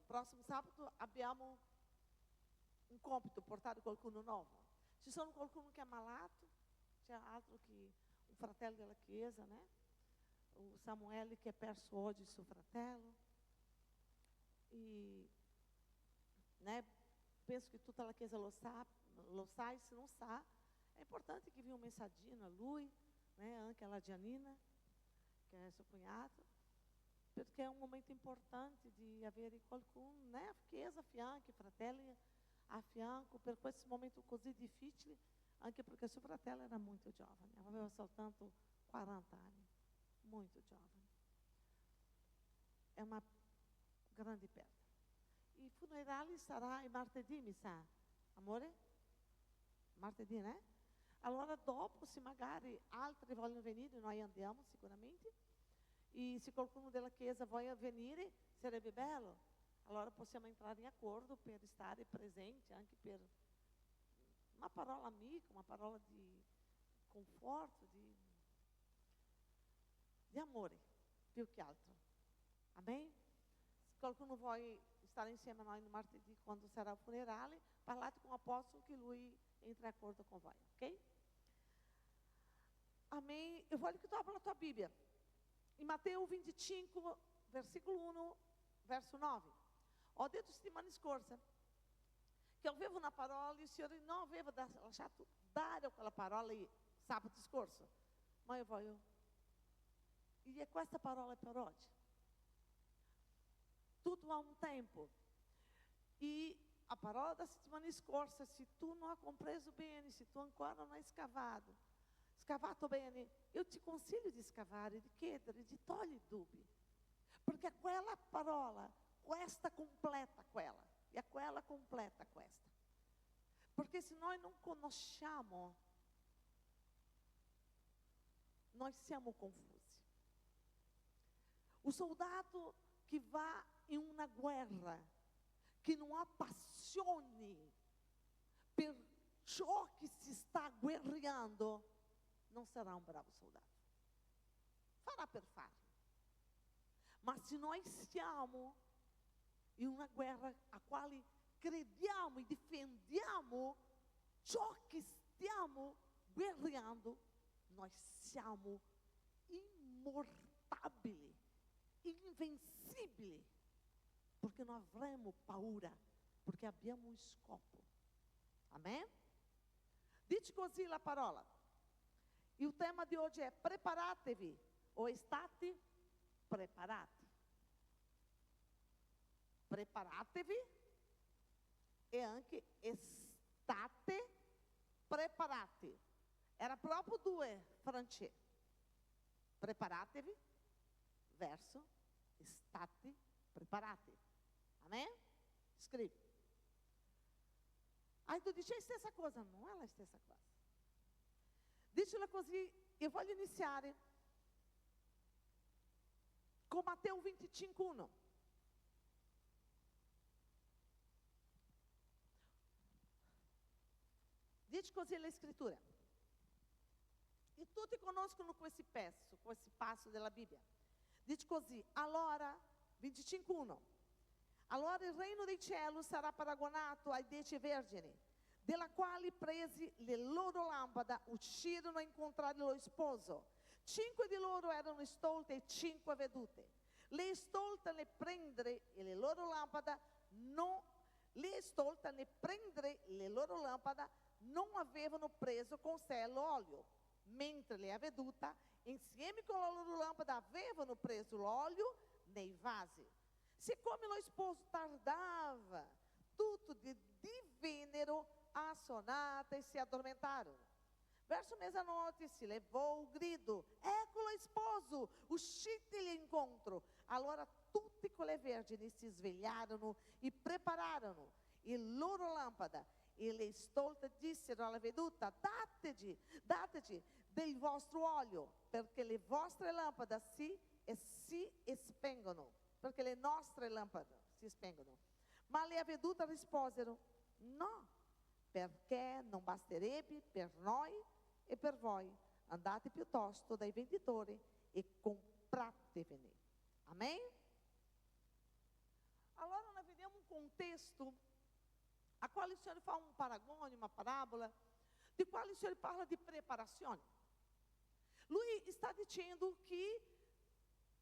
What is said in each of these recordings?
Próximo sábado abbiamo un compito, portare qualcuno nuovo. Ci sono qualcuno che è malato, c'è altro che un fratello della chiesa, né? O Samuele che ha perso oggi suo fratello. E, né, penso que tutta la chiesa lo sa, e se não sa, è importante che vi un messaggino a lui, né, anche alla Giannina, che è suo cunhato, perché è un momento importante di avere qualcuno, né, a chiesa a fianco, i fratelli a fianco, per questo momento così difficile, anche perché suo fratello era molto giovane, aveva soltanto 40 anni, molto giovane. È una grande perda. Il funerale sarà il martedì, mi sa, amore? Martedì, né? Allora dopo, se magari altri vogliono venire, noi andiamo sicuramente. E se qualcuno della chiesa voglia venire, sarebbe bello. Allora possiamo entrare in accordo per stare presenti, anche per uma parola amica, uma parola di conforto, di amore, più che altro. Amém? Se qualcuno vuole stare insieme a noi no martedì, quando sarà il funerale, parlate com o apóstolo que lui entra in accordo con voi, ok? Amém? Eu voglio che tu apra la tua Bibbia. In Matteo 25, versículo 1, verso 9. Ho detto settimana scorsa che avevo una parola e il Signore non aveva lasciato dare quella parola sabato scorso. Ma io voglio. E questa parola è per oggi. Tudo há um tempo. E a parola da settimana scorsa, se tu não ha compreso bene, se tu ancora não hai scavato bene, eu te consiglio di scavare, di chiedere, di togliere dubbi. Perché quella parola, questa completa quella, e quella completa questa. Perché se noi non conosciamo, noi siamo confusi. O soldado que va em uma guerra, que não há passione per ciò que se está guerreando, não será um bravo soldado. Fará per fare. Mas se nós siamo in una guerra a quale crediamo e difendiamo ciò che stiamo guerreando, noi siamo immortabili, invencibili, perché non avremo paura, perché abbiamo un scopo. Amém? Dice così la parola. E o tema di oggi è preparatevi o state preparati. Preparatevi e anche state preparati. Era proprio due francesi. Preparatevi verso state preparati. Amém? Scrivi. Aí tu dice la stessa cosa? Non è la stessa cosa. Dicela così, eu voglio iniziare con Matteo 25:1. Dice così la scrittura. E tutti conoscono questo passo della Bibbia. Dice così, allora, 25:1. Allora il regno dei cieli sarà paragonato ai 10 vergini, della quali presi le loro lampade uscirono a incontrare lo sposo. 5 di loro erano stolte e 5 vedute. Le stolte nel prendere le loro lampade non avevano preso con sé l'olio, mentre le avvedute insieme con la loro lampada avevano preso l'olio nei vasi. Siccome lo sposo tardava, tutti divennero assonati e si addormentarono. Verso mezzanotte si levò un grido: ecco lo sposo, uscite-lhe incontro. Allora tutti con le vergini si svegliarono e prepararono le loro lampade. E le stolte dissero alla veduta: dateci del vostro olio, perché le vostre lampade si spengono. Perché le nostre lampade si spengono. Ma le avvedute risposero: no, perché non basterebbe per noi e per voi. Andate piuttosto dai venditori e compratevene. Amém? texto, a qual o Senhor fala um paragônio, uma parábola, de qual o Senhor fala de preparação. Lui está dizendo que,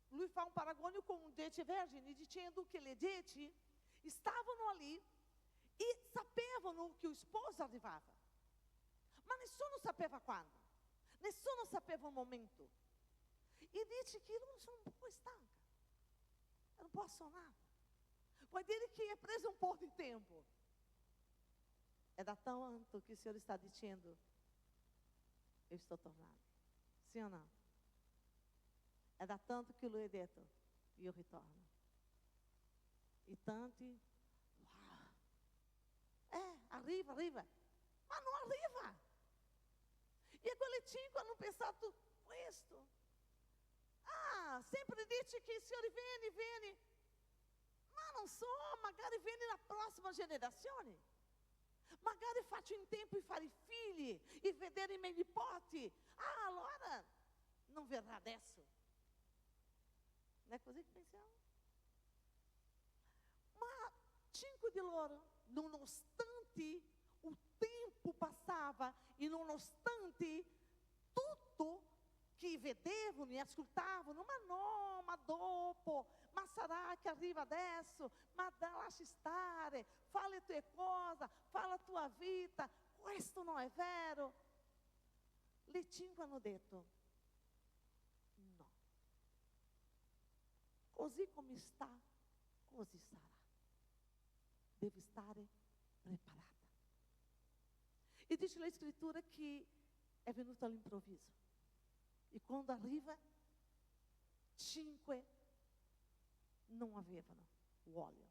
lui fa un paragônio com deci vergini, dizendo que le deci stavano ali e sapevano che il sposo arrivava, ma nessuno sapeva quando, nessuno sapeva il momento. E dice che loro sono un po' stanca, eu não posso nada. Pode dire que é preso um pouco de tempo. É da tanto que o Senhor está dizendo, eu estou tornando. Sim ou não? É da tanto que lui ha detto, io ritorno. E tanti, uau, arriva, ma non arriva. E quelle cinque hanno pensato questo. Sempre dice che il Signore viene, ma non so, magari viene na próxima gerazione. Magari faccio in tempo di fare figli e vedere i miei nipoti. Allora non verrà adesso. Non è così che pensiamo? Ma 5 di loro, nonostante o tempo passava e nonostante tutto che vedevano e ascoltavano, ma no, ma dopo, ma sarà che arriva adesso, ma lascia stare, fa le tue cose, fa la tua vita, questo non è vero. Le 5 hanno detto, no, così come sta, così sarà. Devo stare preparata. E dice la scrittura che è venuto all'improvviso. E quando arriva, 5 non avevano o óleo.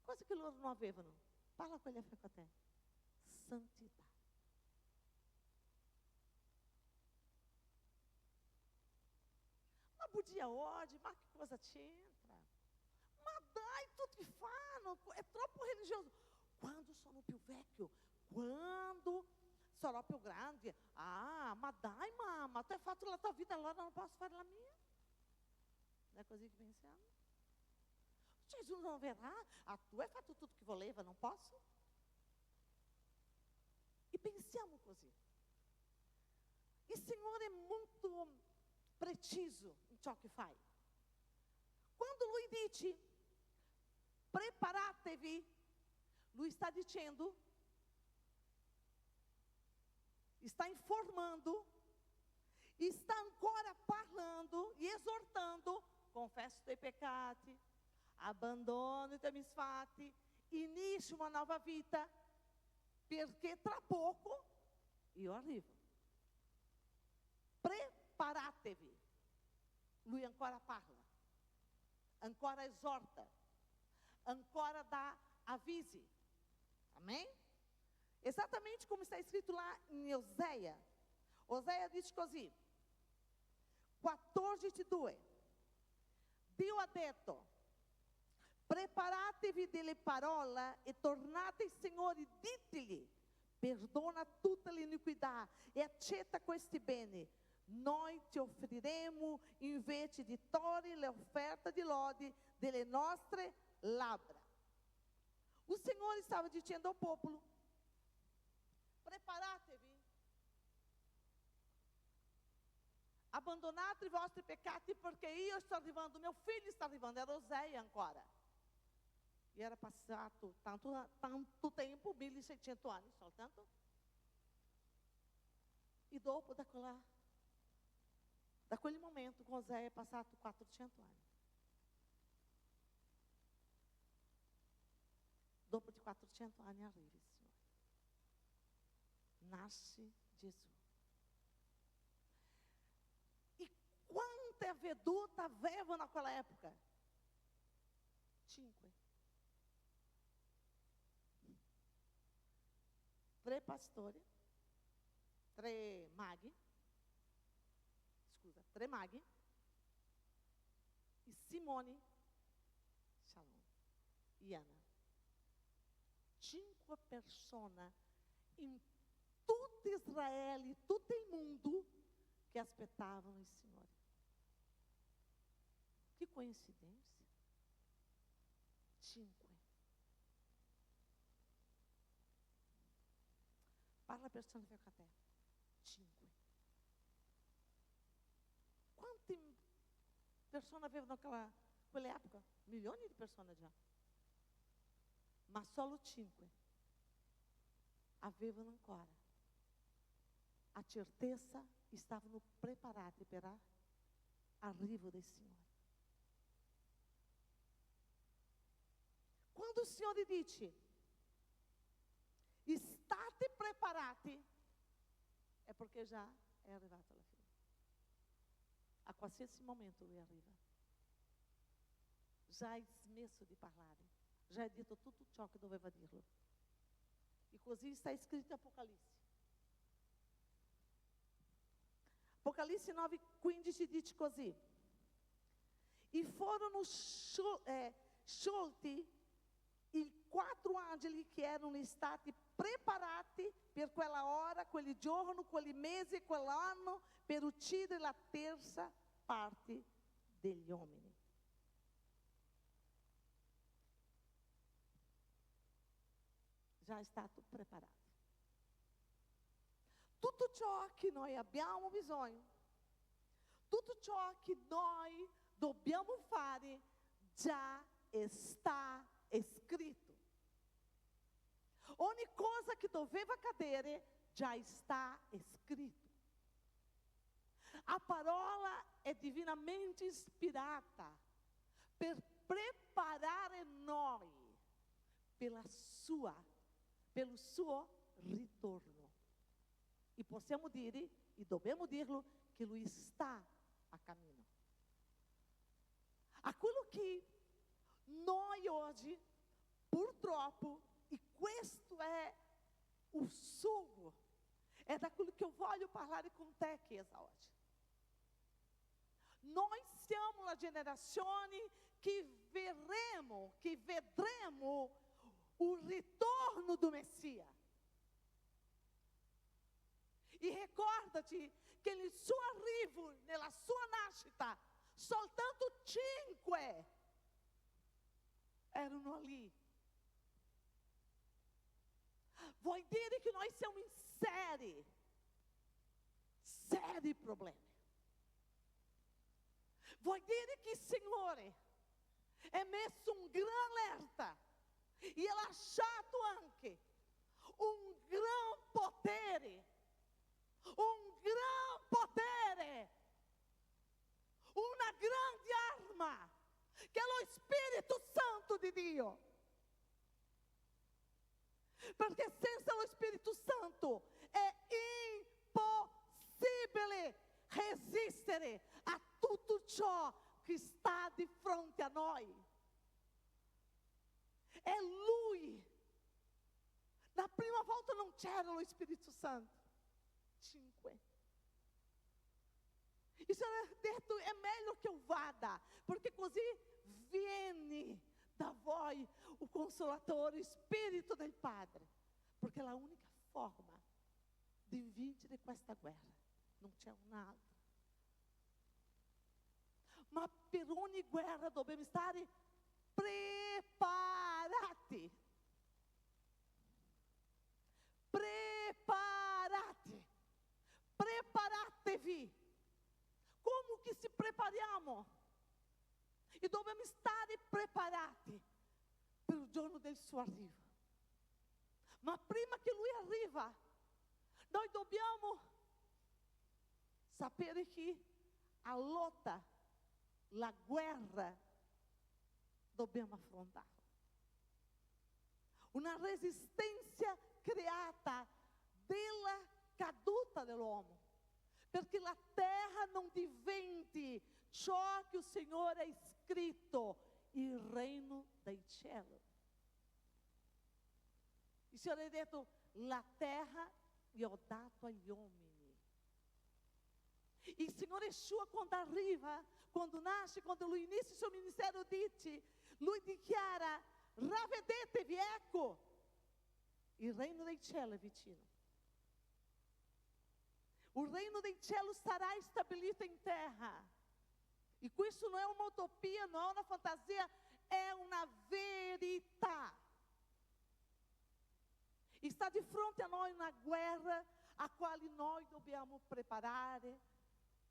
Cosa che loro non avevano? Parla com ele a te. Santità. Ma bugia oggi, ma che cosa c'entra? Ma dai, tutti fanno, è troppo religioso. Quando sono più vecchio? Quando sarò più grande? Ma dai mamma, tu hai fatto la tua vita, allora non posso fare la mia? Non è così che pensiamo? Gesù non verrà? Tu hai fatto tutto che voleva, non posso? E pensiamo così. Il Signore è molto preciso in ciò che fai. Quando Lui dice, preparatevi, Lui está dizendo, está informando, está ancora parlando e exortando, confessa i tuoi peccati, abbandona i tuoi misfatti, inicia uma nova vita, perché tra poco io arrivo. Preparatevi. Lui ancora parla, ancora exorta, ancora dá avise. Amém? Exatamente como está escrito lá em Oséia. Oséia diz così, 14:2. Dio ha detto, preparatevi delle parole e tornate ai Signore, ditegli, perdona tutta l'iniquità e accetta questi beni. Noi ti offriremo invece di tori l'offerta di lode delle nostre labbra. O Senhor estava dizendo ao povo, preparatevi, abbandonate i vostri peccati perché io sto arrivando, meu filho está arrivando, era Oséia ancora. E era passato tanto tempo, 1600 anni soltanto. E dopo da quel momento com Oséia é passato 400 anni. Dopo di 400 anni arriva il Signore. Nasce Gesù. E quante vedute avevano naquela época? 5. 3 pastori, 3 maghi, scusa, 3 maghi e Simone, Shalom, e Ana. 5 persone in tutto Israele, tutto il mondo che aspettavano il Signore. Que coincidência. 5. Parla per persone che a te. 5. Quante persone avevano quell'epoca? Milioni di persone già. Ma solo 5 avevano ancora a certeza e stavano preparati per l'arrivo del Signore. Quando il Signore dice state preparati, è perché già è arrivato alla fine. A qualsiasi momento Lui arriva. Já hai smesso di parlare, já hai detto tutto ciò che doveva dirlo. E così está escrito em Apocalisse. Apocalisse 9,15 diz così: e foram sciolti i 4 angeli che erano stati preparati per quella ora, quel giorno, quel mese, quell'anno, per uccidere la terza parte degli uomini. Já è stato preparato. Tutto ciò che noi abbiamo bisogno, tutto ciò che noi dobbiamo fare, già está escrito. Ogni cosa che doveva accadere già está escrito. A parola è divinamente ispirata per preparare noi pelo suo ritorno. E possiamo dire, e dobbiamo dirlo, che Lui está a caminho. Aquilo que noi oggi, purtroppo, e questo è o sugo, è daquilo che eu voglio parlare con te, Chiesa, oggi. Noi siamo la generazione che vedremo o ritorno do Messia. E recordati che nel suo arrivo, nella sua nascita, soltanto 5 erano ali. Vuol dire che noi siamo in seri problemi. Vuol dire che il Signore è messo un gran alerta e ha lasciato anche un gran potere, una grande arma, che è lo Spirito Santo di Dio. Perché senza lo Spirito Santo è impossibile resistere a tutto ciò che sta di fronte a noi. È Lui. La prima volta non c'era lo Spirito Santo. 5. E se ha detto, è meglio che eu vada, perché così viene da voi o Consolatore, o Spirito del Padre, perché è la unica forma di vincere questa guerra, non c'è un'altra. Ma per ogni guerra dobbiamo stare preparati. Preparatevi. Como que se prepariamo? E dobbiamo stare preparati per il giorno del suo arrivo. Ma prima che Lui arriva, noi dobbiamo sapere che a lotta, la guerra, dobbiamo affrontarla. Una resistenza creata della caduta dell'uomo, perché la terra non diventi ciò che il Signore ha scritto, il regno dei cieli. Il Signore ha detto, la terra gli ho dato agli uomini. Il Signore Yeshua, quando arriva, quando nasce, quando Lui inizia il suo ministero, Lui dichiara, ravvedetevi, ecco, il regno dei cieli è vicino. Il regno dei cieli sarà stabilito in terra. E questo non è un'utopia, non è una fantasia, è una verità. está de frente a nós na guerra, a qual nós dobbiamo preparare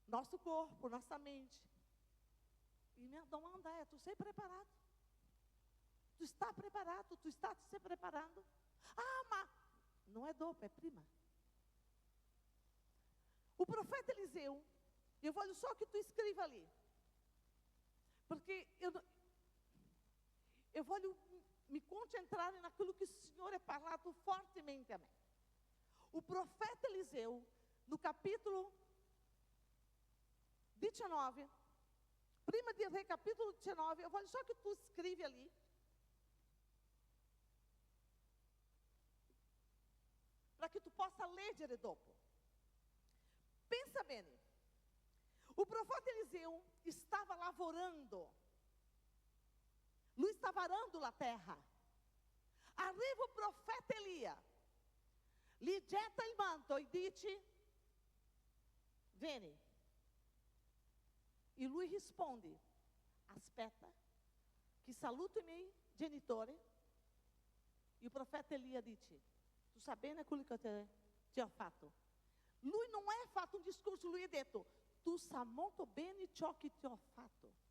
nosso corpo, nossa mente. E minha domanda é, tu sei preparado? Tu está preparado? Tu está se preparando? Ah, mas não é dopo, é prima. O profeta Eliseu, eu vou só que tu escreva ali. Porque eu vou me concentrar naquilo que o Senhor é falado fortemente a mim. O profeta Eliseu, no capítulo 19, prima de Rei, capítulo 19, eu vou só que tu escreve ali. Para que tu possa ler de dopo. Pensa bem. O profeta Eliseu estava lavorando. Lui estava arando a terra. Arriva o profeta Elia. Lhe getta il manto e dice: vieni. E lui risponde: aspetta, che saluto i miei genitori. E o profeta Elia dice: tu sai bene quello che ti ho fatto. Lui non è fatto un discorso, lui ha detto: tu sai molto bene ciò che ti ho fatto.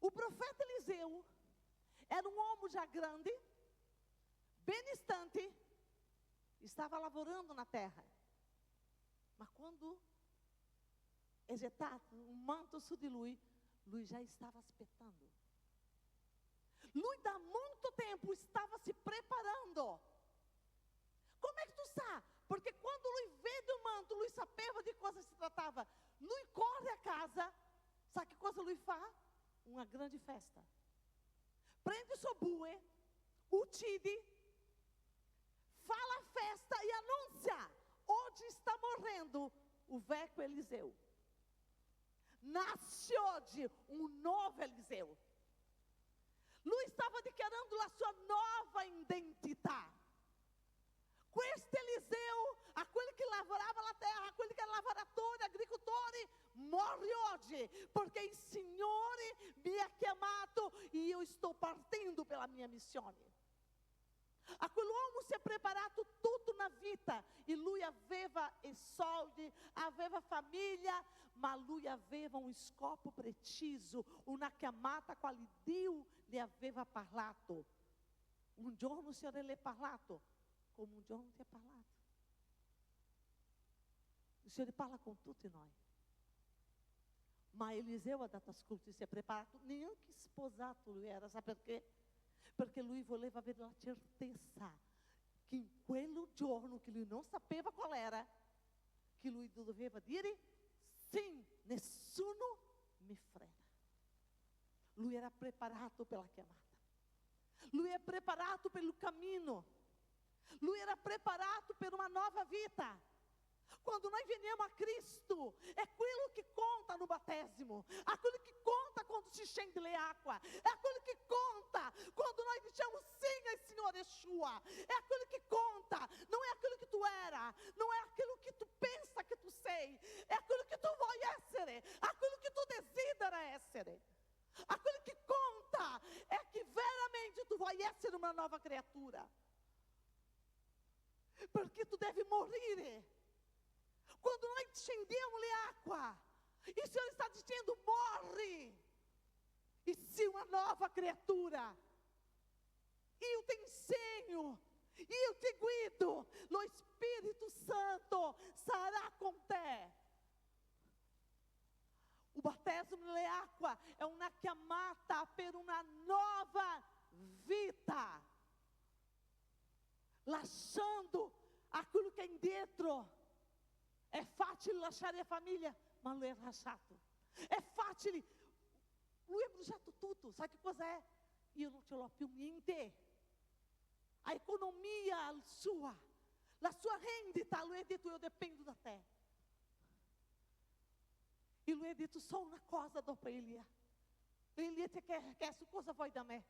O profeta Eliseu era um homem já grande, bem distante, estava lavorando na terra. Mas quando exetado um manto sobre lui, lui já estava espetando. Lui há muito tempo estava se preparando. Como é que tu sabe? Porque quando lui vê o manto, lui sabia de coisa se tratava. Lui corre a casa, sabe que coisa lui faz? Uma grande festa. Prende seu bue, uccide, fala a festa e anuncia: hoje está morrendo o velho Eliseu. Nasce hoje um novo Eliseu. Lui estava adquirindo a sua nova identidade. Questo Eliseu, aquele que lavorava a terra, aquele que era lavoratore, agricoltore, morre hoje, porque o Senhor me ha chiamato e eu estou partindo pela minha missão. Aquele homem se ha preparato tudo na vida, e lui aveva i soldi, aveva famiglia, ma lui aveva um scopo preciso, una chiamata quale Dio lhe aveva parlato. Um giorno o Senhor lhe ha parlato, como um giorno ti ha parlato. O Senhor parla com tutti noi. Ma Eliseu ha dato ascolto e si è preparato, neanche sposato lui era, sabe perché? Perché lui voleva avere la certezza che in quel giorno che lui non sapeva qual era, che lui doveva dire: sim, nessuno mi frena. Lui era preparato pela chiamata. Lui è preparato pelo cammino. Lui era preparato per uma nova vita. Quando nós venhamos a Cristo, é aquilo que conta no batismo, aquilo que conta quando se scende le acqua, é aquilo que conta quando nós dizemos sim ao Senhor Yeshua, é aquilo que conta, não é aquilo que tu era, não é aquilo que tu pensa que tu sei, é aquilo que tu vai essere, aquilo que tu desidera essere. Aquilo que conta é que veramente tu vai essere uma nova criatura, porque tu deve morrer. Quando nós scendemos le acqua, e o Senhor está dizendo: morre, e se uma nova criatura. Eu te ensino, e eu te guido, o Espírito Santo sarà com te. O batismo le acqua é uma chiamata per uma nova vita, lasciando aquilo que é dentro. É fácil lasciare a família, mas lui è lasciato. É fácil, lui è bruciato tutto. Sabe que coisa é? Io non ce l'ho più niente. A economia sua, la sua rendita, lui ha detto: io dependo da te. E lui ha detto só una cosa dopo Elia. Elia ti ha chiesto: cosa vuoi da me?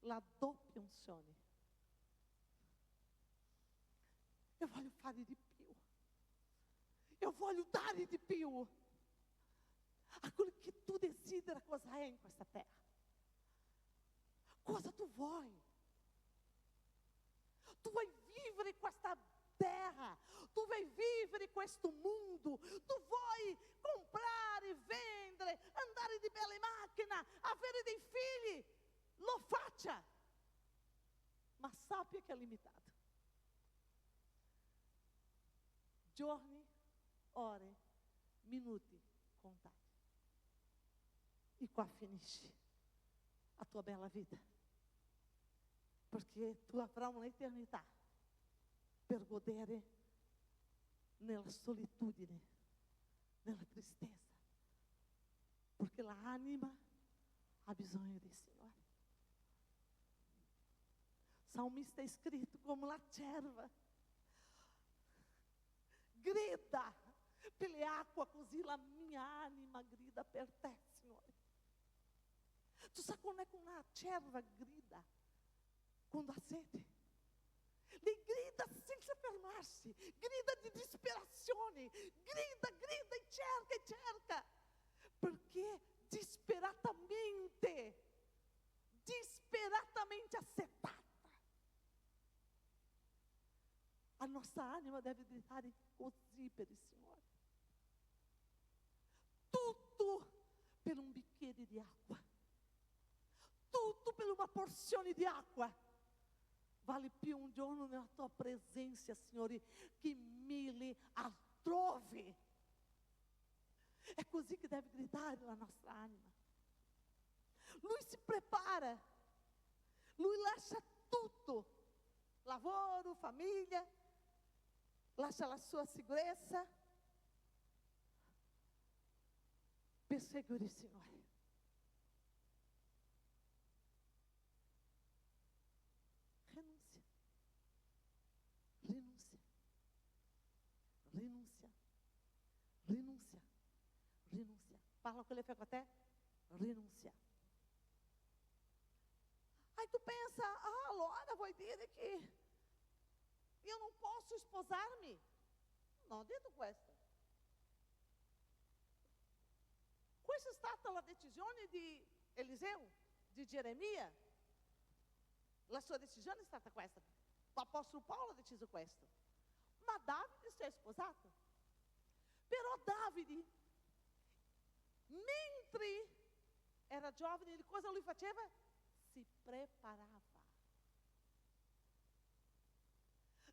La doppia unzione. Eu voglio fare di più. Eu voglio dare di più. Aquilo que tu desidera cosa é em questa terra. Cosa tu vuoi. Tu vai vivere com esta terra, tu vai vivere questo mondo, tu vuoi comprare e vendere, andare di bella macchina, avere dei figli, lo faccia, ma sappia che è limitato. Giorni, ore, minuti contati. E qua finisce a tua bella vita, perché tu avrai un'eternità per godere nella solitudine, nella tristezza, perché l'anima ha bisogno del Signore. Salmista è scritto come la cerva grida per le acque, così la mia anima grida per te, Signore. Tu sai quando é que uma cerva grida? Quando há sede. Lhe grida senza fermarsi, grida di disperazione, grida e cerca, perché disperatamente assetata. A nossa anima deve gritare così per il Signore. Tutto per un bicchiere di acqua. Tutto per una porzione di acqua. Vale più un giorno nella tua presenza, Signore, che 1000 altrove. È così che deve gridare la nostra anima. Lui si prepara, lui lascia tutto, lavoro, famiglia, lascia la sua sicurezza per seguire il Signore. Renúncia. Parla com ele até renunciar. Aí tu pensa, allora vuoi dire che io non posso sposarmi? Non detto questo. Questa è stata la decisione di Eliseo, di Geremia. La sua decisione è stata questa. L'Apostolo Paolo ha deciso questo. Ma Davide si è sposato. Però Davide, mentre era giovane, cosa lui faceva? Si preparava.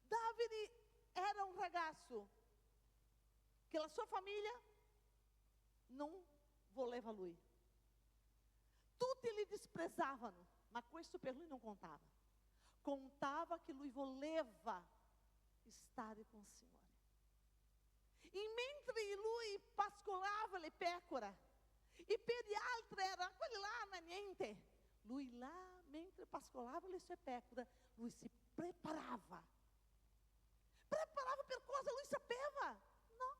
Davide era un ragazzo che la sua famiglia non voleva lui. Tutti li desprezavano, ma questo per lui non contava. Contava che lui voleva stare con il Signore. E mentre lui pascolava le pecore, e per gli altri era, quelli là non è niente. Lui là, mentre pascolava le sue pecore, lui si preparava. Preparava per cosa? Lui sapeva? No.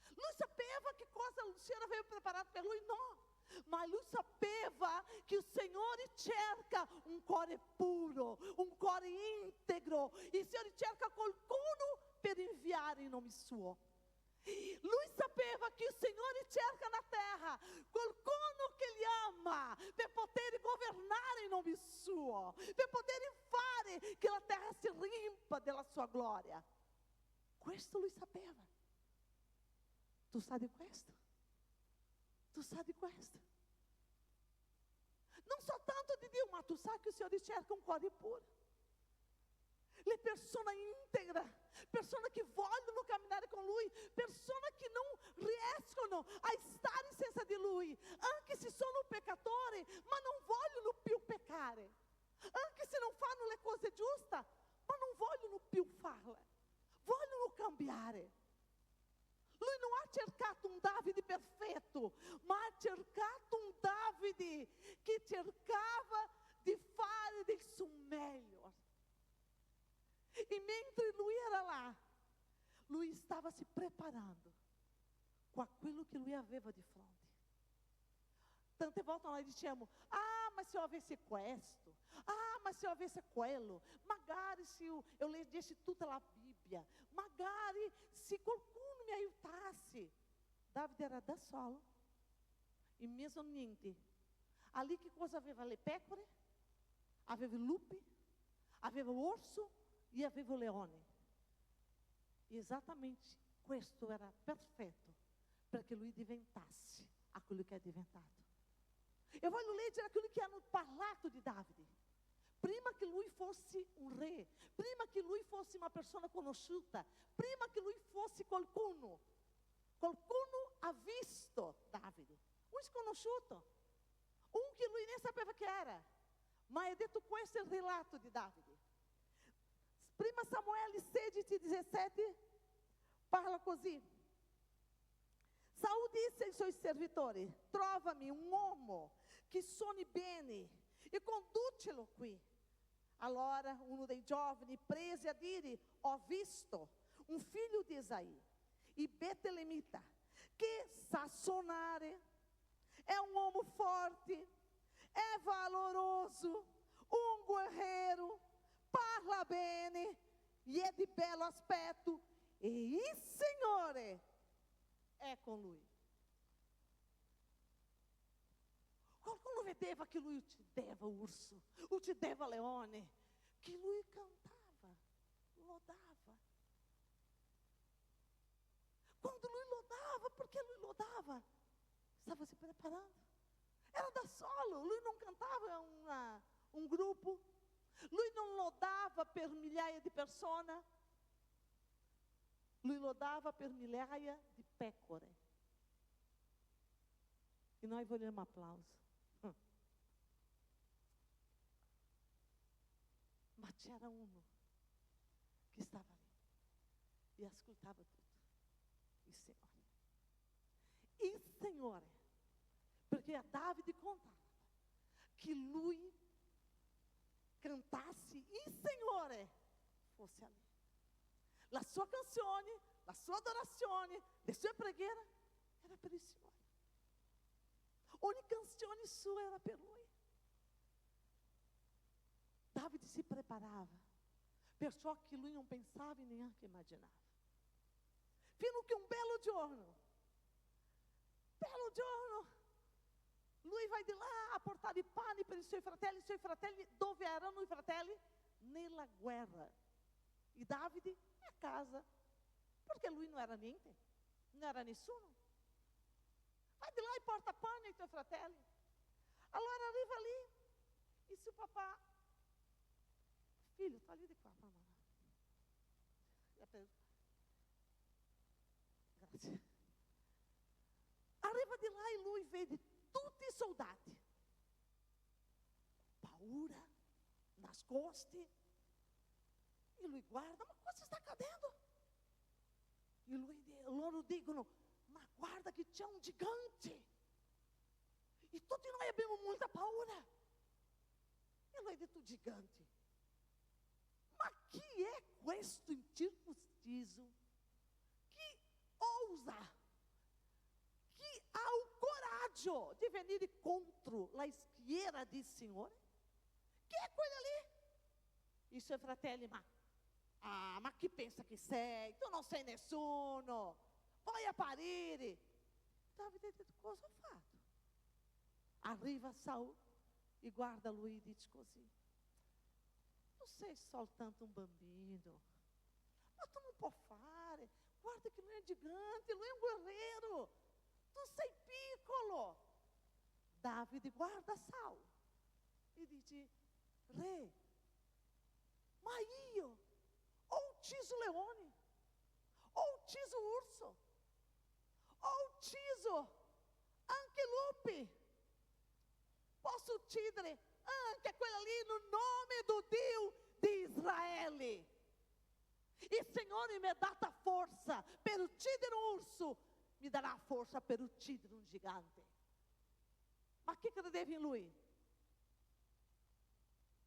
Lui sapeva che cosa il Signore aveva preparato per lui? No. Ma lui sapeva che il Signore cerca un cuore puro, un cuore integro. Il Signore cerca qualcuno per inviare in nome suo. Lui sapeva che il Signore cerca na terra qualcuno che li ama per poter governare in nome suo, per poter fare che la terra si riempa della sua gloria. Questo lui sapeva. Tu sai di questo? Tu sai di questo? Non soltanto di Dio, ma tu sai che il Signore cerca un cuore puro. Le persone integre, persone che vogliono camminare con Lui, persone che non riescono a stare senza di Lui, anche se sono peccatori, ma non vogliono più peccare, anche se non fanno le cose giuste, ma non vogliono più farle, vogliono cambiare. Lui non ha cercato un Davide perfetto, ma ha cercato un Davide che cercava di fare del suo meglio. E mentre lui era lá, lui stava se preparando com aquilo que lui aveva di fronte. Tante volte nós diciamo, mas se eu avesse questo, mas se eu avesse quello, magari se eu leggesse tutta la Bibbia, magari se qualcuno mi aiutasse. Davide era da solo, e mesmo niente. Ali que cosa aveva? Le pecore, aveva lupi, aveva orso, e avevo leone. Esattamente questo era perfetto perché lui diventasse aquilo che è diventato. Eu voglio leggere aquilo che hanno parlato di Davide. Prima che lui fosse un re, prima che lui fosse una persona conosciuta, prima che lui fosse qualcuno ha visto Davide, un sconosciuto, un che lui nem sapeva che era. Ma è detto questo è il relato di Davide. Prima Samuele 16:17 parla così. Saul disse ai suoi servitori: trovami un uomo che suoni bene e conducelo qui. Allora uno dei giovani prese a dire: ho visto un figlio di Isaì, il betelemita, che sa suonare, è un uomo forte, è valoroso, un guerreiro, parla bene e è di bello aspetto, e il Signore è con lui. Qualcuno vedeva che lui uccideva urso, uccideva leone, che lui cantava, lodava. Quando lui lodava, perché lui lodava? Stava se preparando. Era da solo, lui non cantava un gruppo, lui non lodava per migliaia di persone, lui lodava per migliaia di pecore. E noi vogliamo applauso. Ma c'era uno che stava lì e ascoltava tutto. Il Signore. Il Signore. Perché a Davide contava che lui cantasse il Signore fosse ali. La sua canzone, la sua adorazione, le sue preghiere era per il Signore. Ogni canzone sua era per lui. Davide si preparava per ciò che lui non pensava e neanche immaginava. Fino a che un bello giorno, lui vai di là a portare i pani per i suoi fratelli, dove erano i fratelli? Nella guerra. E Davide a casa, perché lui non era niente, non era nessuno. Vai di là e porta pane ai tuoi fratelli. Allora arriva lì e suo papà: figlio, sta lì di qua, mamma. Grazie. Arriva di là e lui vede tutti i soldati. Paura, nascosti. E lui guarda: ma cosa sta accadendo? E loro dicono: ma guarda che c'è un gigante. E tutti noi abbiamo molta paura. E lui ha detto: gigante? Ma chi è questo incirconciso che ousa, che ha o coraggio di venire contro la schiera del Signore? Chi è quello lì? I suoi fratelli: ma chi pensa che sei? Tu non sei nessuno, vai a parire. Davide ha detto: cosa ho fatto? Arriva Saul e guarda lui e dice così: tu sei soltanto un bambino, ma tu non puoi fare, guarda che lui è gigante, lui è un guerreiro, tu sei piccolo. Davide guarda Saul e dice: re, ma io ho ucciso leone, ho ucciso urso, ho ucciso anche lupi, posso uccidere anche quella lì no nome do Dio di Israele. Il Signore mi ha dato forza per uccidere un urso, mi darà forza per uccidere un gigante. Ma chi credeva in lui?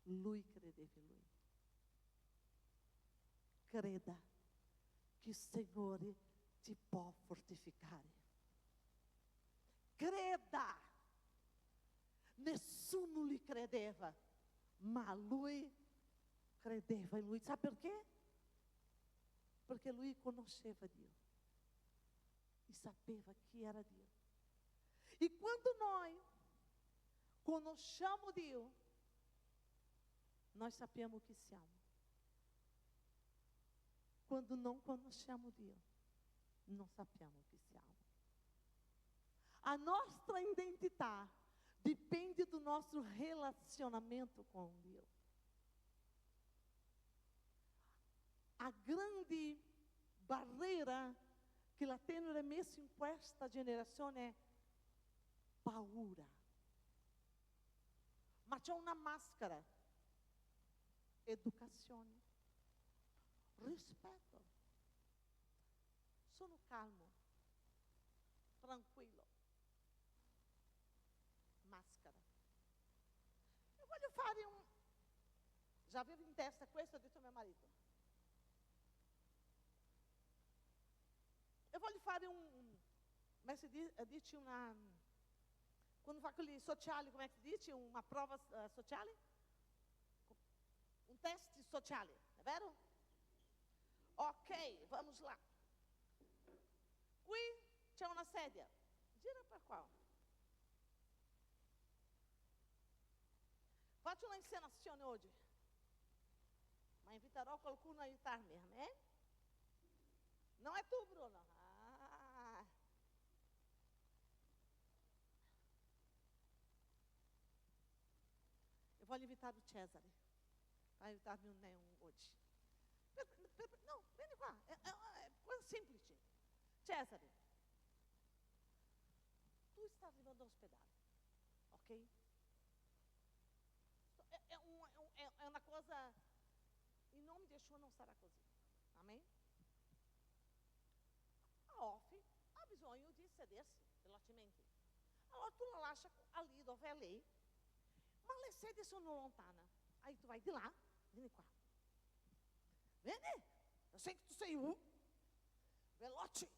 Lui credeva in lui. Creda che il Signore ti può fortificare. Creda. Nessuno lhe credeva, ma lui credeva in lui. Sabe perché? Perché lui conosceva Dio e sapeva chi era Dio. E quando noi conosciamo Dio, nós sappiamo chi siamo. quando non conosciamo Dio, non sappiamo chi siamo. A nostra identità depende do nosso relacionamento com Deus. A grande barreira que la tenere messo in questa generazione è paura. Ma c'è una maschera: educazione, rispetto. Sono calmo, tranquillo. Maschera. Eu voglio fare já avevo in testa questo, ho detto a mio marito. Eu voglio fare come si dice quando fa quelli sociali, come si dice, una prova sociale? Un test sociale, è vero? Ok, vamos lá. Qui c'è una sedia. Gira para qua. Faccio una encenazione oggi, ma inviterò qualcuno a aiutarmi, amém? Não é tu, Bruno? Ah. Eu vou invitar o Cesare para aiutar-me hoje. Não, vem cá, é coisa simples. Cesare, tu estás levando hospedagem, ok? É uma coisa, em nome de Yeshua non sarà così. Amém? A OFF ha bisogno di sedersi velocemente. Allora tu la lascia ali dove è lei, ma le sedie sono lontane. Aí tu vai de lá, vieni qua. Vieni, eu sei que tu sei veloce.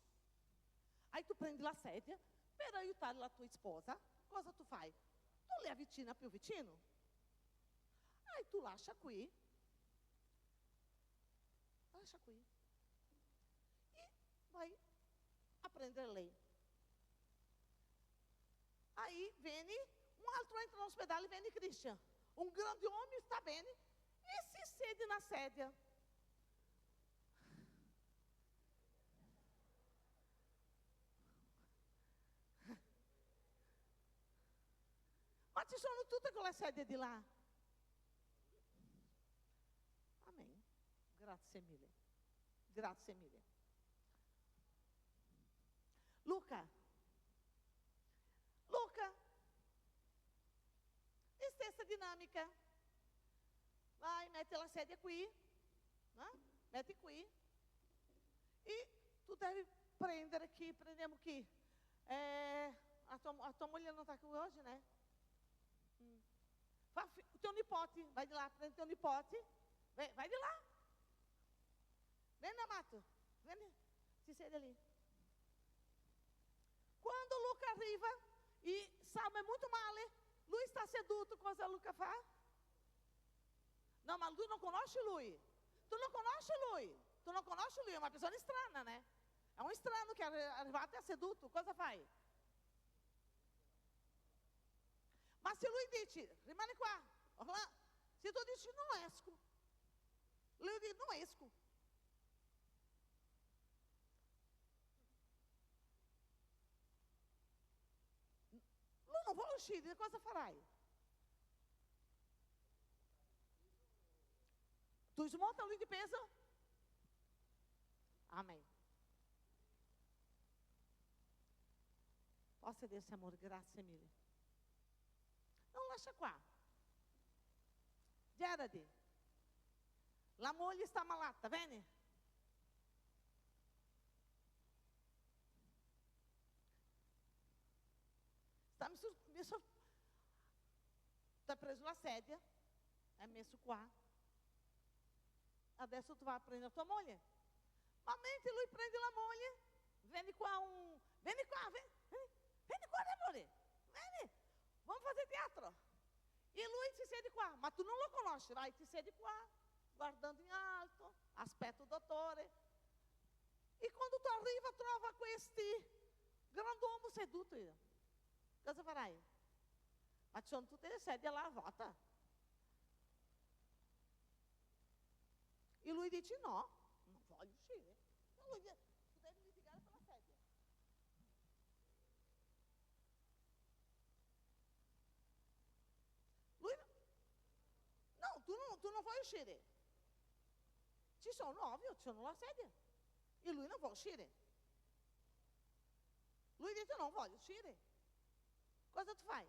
Aí tu prendi la sedia per aiutare la tua sposa. Cosa tu fai? Tu le avvicina più vicino. Aí tu lascia qui. Lascia qui. E vai a prendere lei. Aí viene, um altro entra no ospedale, viene Christian. Um grande homem está bem e se sede na sédia. Ma ci sono tutte quelle sedie di là. Amém. Grazie mille. Grazie mille. Luca. Stessa dinamica. Vai, mette la sedia qui. Mette qui. E tu deve prendere aqui. Prendiamo aqui. A tua mulher não está aqui hoje, né? O teu nipote. Vai de lá, prende teu nipote. Vai de lá. Vem, Namato. Vem, se sede ali. Quando o Luca arriva e sabe muito male, lui está seduto, cosa Luca fa? Não, mas tu não conosce lui. Tu não conosce lui. Tu não conosce lui, é uma pessoa estranha, né? É um estranho que é arrivato e é seduto, cosa fai? Ma se lui dice, rimane qua, se tu dici non esco, lui dice non esco. Lui non vuole uscire, cosa farai? Tu smonta lui di peso? Amém. Posso desse amor, grazie mille. Não lascia qua. Gerard, la moglie sta malata, veni. Está preso na sedia, é messo qua. Adesso tu vai prendere a tua moglie. Ma mentre lui prende la moglie, vieni qua vieni qua, vieni qua, amore. Vieni, vamos fazer teatro. E lui si siede qua, ma tu non lo conosci, vai, ti siedi qua, guardando in alto, aspetta il dottore. E quando tu arriva, trova questi grand'uomo seduto. Cosa farai? Ma ci sono tutte le sedie là, vota. E lui dice no, non voglio uscire. Tu devi litigare per la sedia. Lui, no, tu non vuoi uscire. Ci sono, ovvio, ci sono la sedia. E lui non vuole uscire. Lui dice non voglio uscire. Cosa tu fai?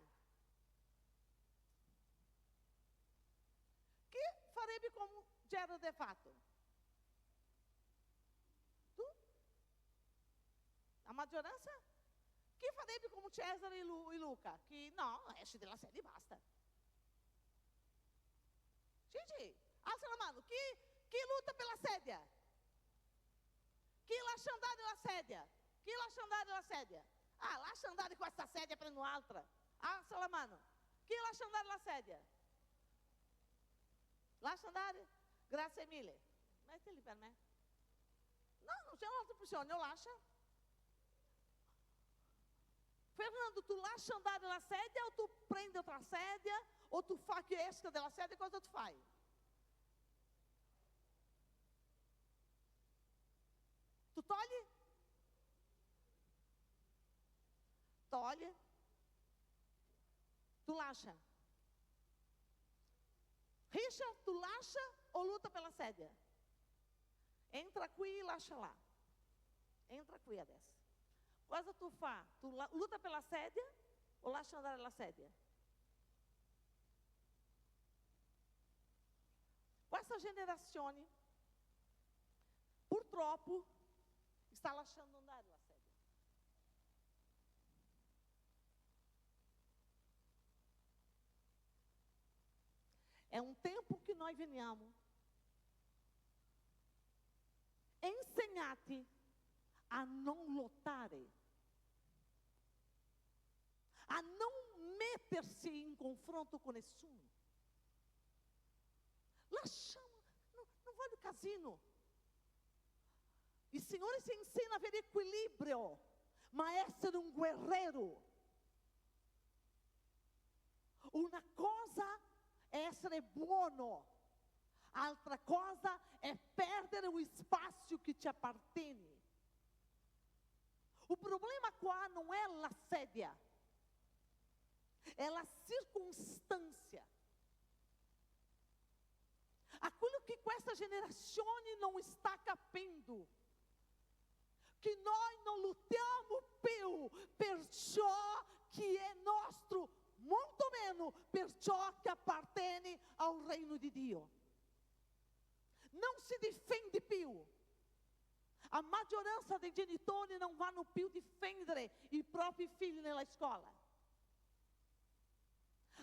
Che farebbe come Gerard ha fatto? Tu? A maggioranza? Che farebbe come Cesare e Luca? Che no, esce dalla sedia e basta. Gente, alza la mano. Chi luta pela sedia? Chi lascia andare la sedia? Chi lascia andare la sedia? Ah, lascia andare questa sedia, prendo un'altra. Alza la mano. Chi lascia andare la sedia? Lascia andare? Grazie mille. Mettili per me. No, non c'è un'altra opzione, io lascio. Fernando, tu lascia andare la sedia ou tu prende outra sedia? Ou tu fa que esca della sedia, cosa tu fai? Tu toglie? Toglie. Tu lascia. Richard, tu lascia ou luta pela sedia? Entra qui e lascia lá. Entra qui adesso. Cosa tu fa? Tu luta pela sedia ou lascia andare la sedia? Questa generazione, purtroppo, está lasciando andare la sedia. É um tempo que nós venhamos ensinar-te a não lutar, a não meter-se em confronto com nessuno. Lasciamo, não vale o casino. E o Senhor se ensina a ver equilíbrio, mas é ser um guerreiro. Uma coisa é ser buono, altra coisa é perder o espaço que te appartiene. O problema qua não é a sedia, é a circunstância. Aquilo que questa gerazione não está capendo, que nós não lutamos perciò que é nosso, muito menos perciò que appartiene ao reino de Dio. Não se defende più. A maggioranza dei genitori não vanno più difendere i propri figli nella scuola.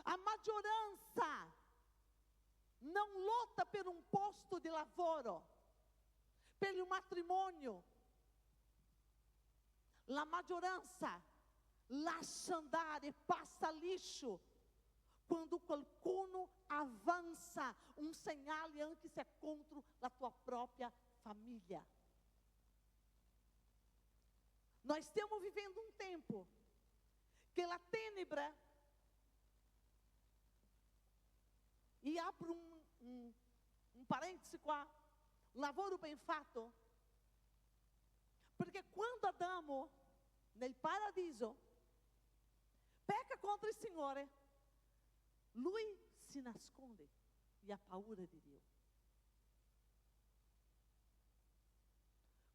A maggioranza não luta per um posto de lavoro, per um matrimônio. La maggioranza lascia andare, passa lixo, quando qualcuno avança um segnale anche se é contra a tua própria família. Nós estamos vivendo um tempo que a tenebra, e apro um parêntese qua, lavoro bem fatto, porque quando Adamo, nel paradiso, peca contra il Signore, lui si nasconde e ha paura di Dio.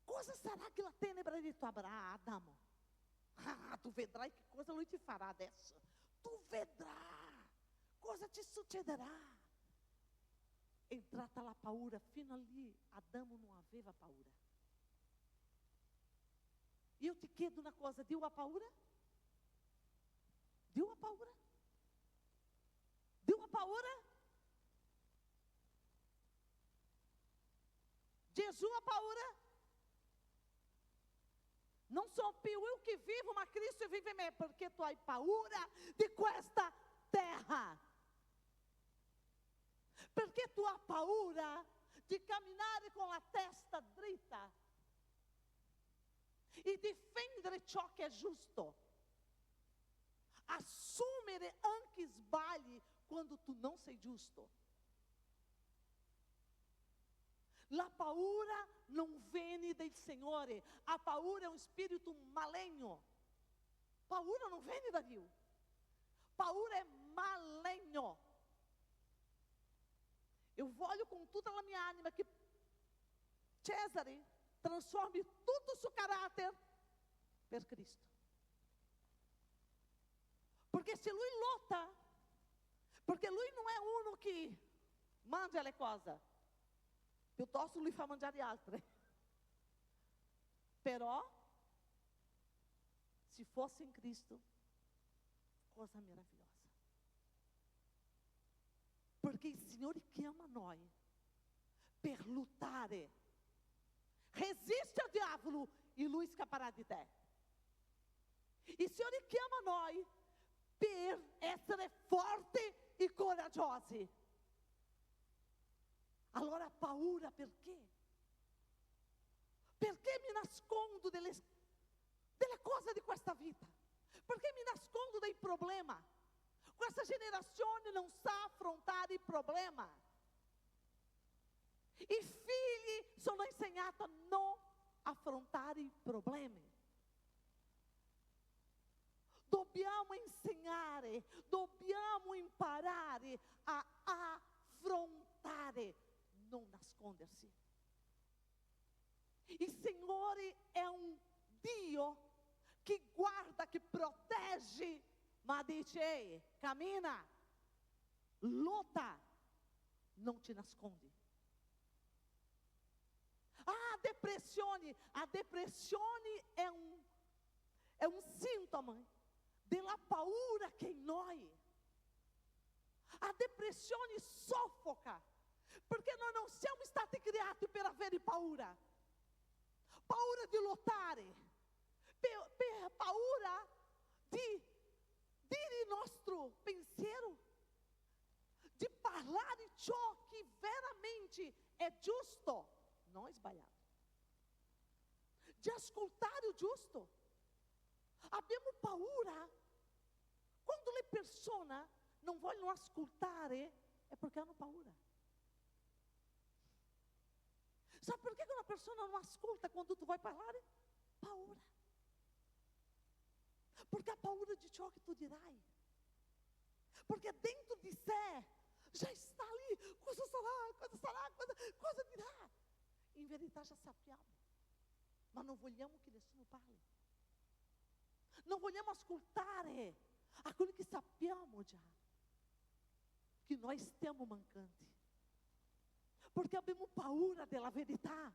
Cosa sarà che la tenebra ha detto a Adamo? Ah, tu vedrai che cosa lui ti farà adesso. Tu vedrai cosa ti succederà. Entrata la paura, fino ali Adamo não aveva paura. E eu te chiedo uma coisa, deu a paura? Deu a paura? Deu a paura? Jesus a paura? Não sou più eu que vivo, mas Cristo vive em mim, porque tu hai paura de questa terra. Perché tu hai paura di camminare con la testa dritta e difendere ciò che è giusto, assumere anche sbagli quando tu não sei giusto. La paura non viene dal Signore. A paura è un spirito maligno. Paura non viene da Dio. Paura è maligno. Eu voglio com tutta la mia anima que Cesare transforme tutto il suo carattere per Cristo. Perché se lui lotta, perché lui non è uno che mangia le cose, piuttosto lui fa mangiare altre. Però, se fosse in Cristo, cosa meravigliosa. Perché il Signore chiama noi per lottare. Resiste ao diavolo e lui scapparà di te. Il Signore chiama noi per essere forti e coraggiosi. Allora paura perché? Perché mi nascondo delle cose di questa vita? Perché mi nascondo dei problemi? Questa generazione non sa affrontare il problema. I figli sono insegnati a non affrontare i problemi. Dobbiamo insegnare, dobbiamo imparare a affrontare, non nascondersi. Il Signore è un Dio che guarda, che protegge, ma dice: ehi, cammina, lotta, non ti nascondi. A depressione è un sintomo della paura che è in noi. A depressione soffoca, perché noi non siamo stati creati per avere paura. Paura di lottare, per paura di dire il nostro pensiero, di parlare ciò che veramente è giusto, non è sbagliato, di ascoltare il giusto. Abbiamo paura quando le persone non vogliono ascoltare, è perché hanno paura. Sabe perché una persona non ascolta quando tu vai parlare? Paura. Perché ha paura di ciò che tu dirai. Perché dentro di sé já está ali, cosa sarà, cosa dirà. In verità già sappiamo, ma non vogliamo che nessuno parli. Non vogliamo ascoltare a quello che sappiamo già, che noi stiamo mancanti. Perché abbiamo paura della verità.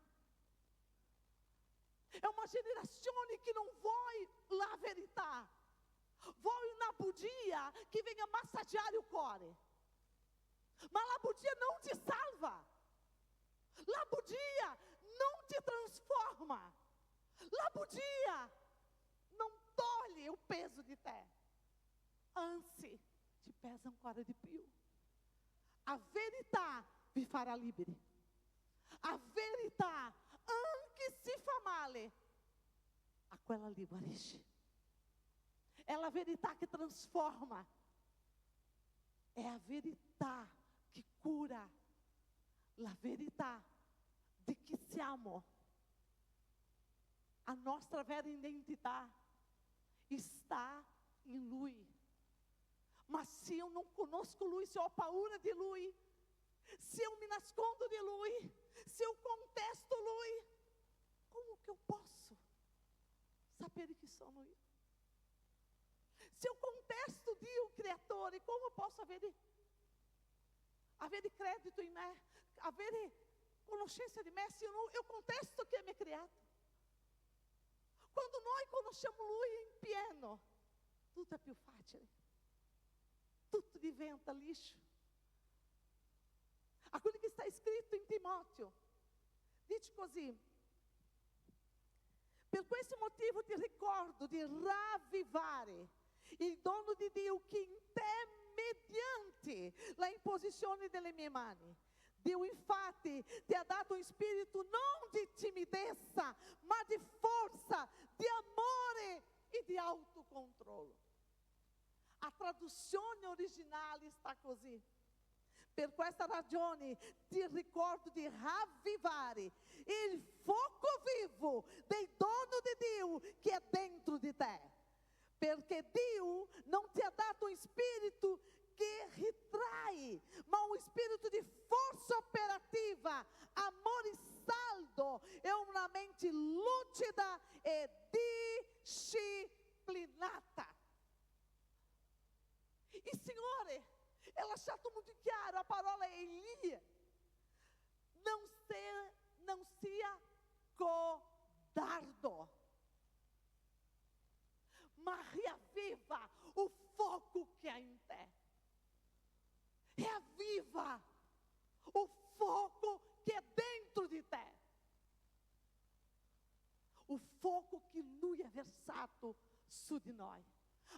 È una generazione che non vuole la verità, vuole una bugia che venga a massaggiare il cuore. Ma la bugia non ti salva, la bugia non ti trasforma, la bugia non toglie il peso di te, anzi ti pesa ancora di più. A verità vi farà liberi. A verità, anche se fa male, a quella lì guarisce. È la verità che trasforma. È a verità che cura. La verità di chi siamo. A nostra vera identità está em Lui. Mas se eu não conosco Lui, se eu ho paura de Lui, se eu me nascondo de Lui, se eu contesto Lui, como que eu posso saber que sono io? Se eu contesto Dio Criatore, como eu posso avere crédito em me, avere conoscenza di me, se eu contesto che mi ha creato? Quando noi conosciamo Lui in pieno, tutto è più facile, tutto diventa liscio. Aquilo que está escrito em Timóteo, diz così: per questo motivo ti ricordo di ravvivare il dono di Dio che in te mediante la imposizione delle mie mani. Dio infatti ti ha dato un spirito non di timidezza, ma di forza, di amore e di autocontrollo. A traduzione originale está così: Per questa ragione ti ricordo di ravvivare il fuoco vivo del dono di Dio che è dentro di te. Perché Dio non ti ha dato un spirito che ritrai, ma un spirito di forza operativa, amore saldo e una mente lucida e disciplinata. Il Signore ha lasciato molto chiaro a parola a Elia: não sia codardo, ma reaviva o fogo que há em te. Reaviva o fogo que é dentro de te. O fogo que lui ha versato su di noi,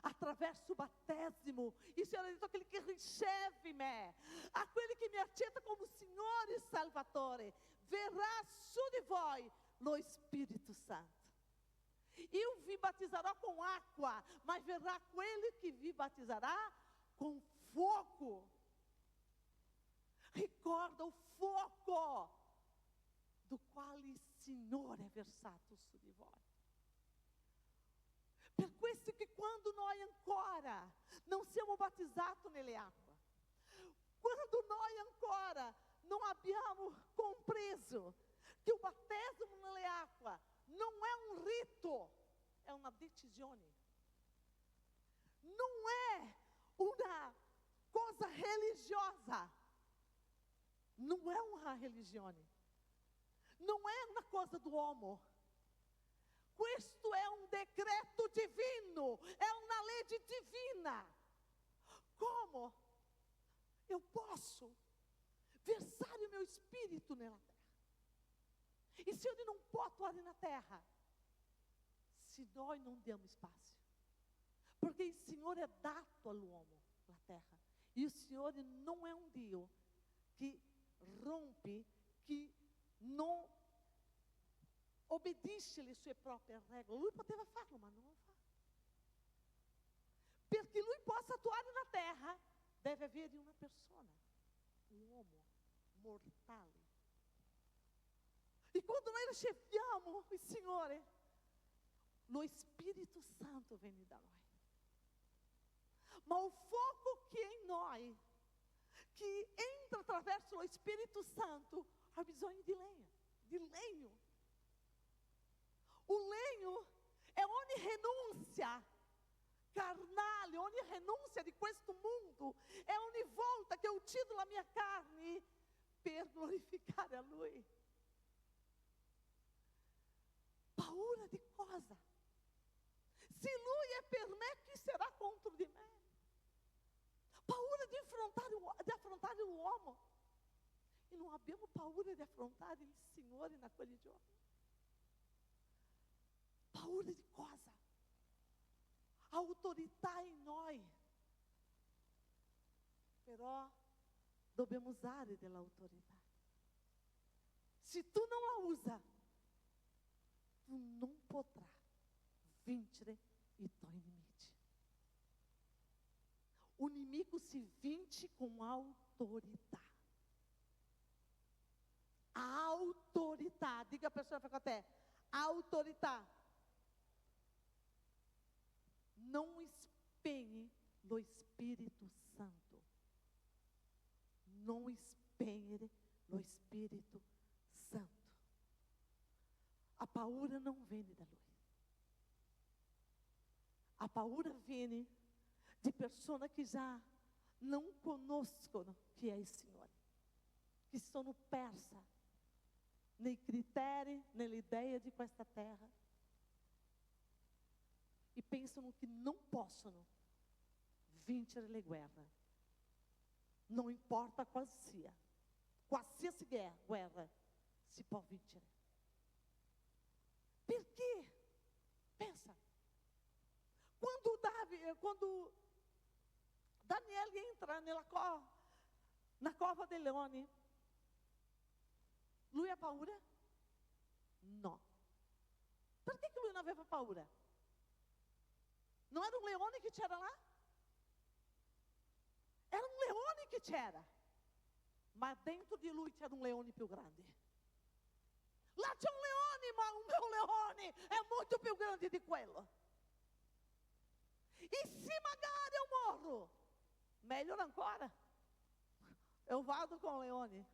attraverso o battesimo. Il Signore ha detto: aquele que riceve me, aquele que me aceita como Senhor e Salvatore, verrà su di voi lo Spirito Santo. Eu vi batizará com água, mas verrà aquele que vi batizará com fogo. Ricorda o fogo do qual il Signore è versato su di voi. Per questo che quando noi ancora non siamo battezzati nelle acque, quando noi ancora non abbiamo compreso che il battesimo nelle acque non è un rito, è una decisione. Non è una cosa religiosa. Não é uma religião. Não é uma coisa do homem. Questo é um decreto divino. É uma lei divina. Como eu posso versar o meu espírito na terra? E se ele não pode atuar na terra, se nós não damos espaço? Porque o Senhor é dado ao homem na terra. E o Senhor não é um Deus que rompe, que não obedece-lhe sue próprias regras. Lui poteva farlo, mas não fa. Perché lui possa atuare na terra, deve haver uma pessoa, um homem mortale. E quando nós recebiamo il Signore, lo Spirito Santo vem da noi. Ma o fogo que é em nós, que entra através do Espírito Santo, ha bisogno di lenho. O lenho é ogni renúncia carnal, ogni renúncia di questo mundo, é ogni volta che eu tiro la mia carne per glorificare a Lui. Paura di cosa? Se Lui é per me, chi sarà contro di me? Paura de afrontar o homem. E não abbiamo paura de afrontar o Senhor naquele giorno. Paura de cosa? A autorità em nós. Però dobbiamo usare dell'autorità. Se tu não a usa, tu não potrà vincere i tuoi nemici. O inimigo se vence com autoridade. A autoridade. Diga a pessoa que fica até. Autoridade. Não espenhe no Espírito Santo. Não espenhe no Espírito Santo. A paura não vem da luz. A paura vem de pessoas que já não conoscono que é o Senhor, que sono persa nei criteri, nella ideia de questa terra, e pensam que não possono vincere le guerre. Não importa qualsiasi guerra si può vincere. Perché? Pensa, quando Daniel entra na cova de leone, lui ha paura? No. Perché che lui non aveva paura? Non era un leone che c'era là? Era un leone che c'era. Mas dentro de lui tinha um leone più grande. Lá tinha um leone, mas o meu leone é muito più grande de quello. E se magari eu morro, melhor ancora, eu vado com o leone.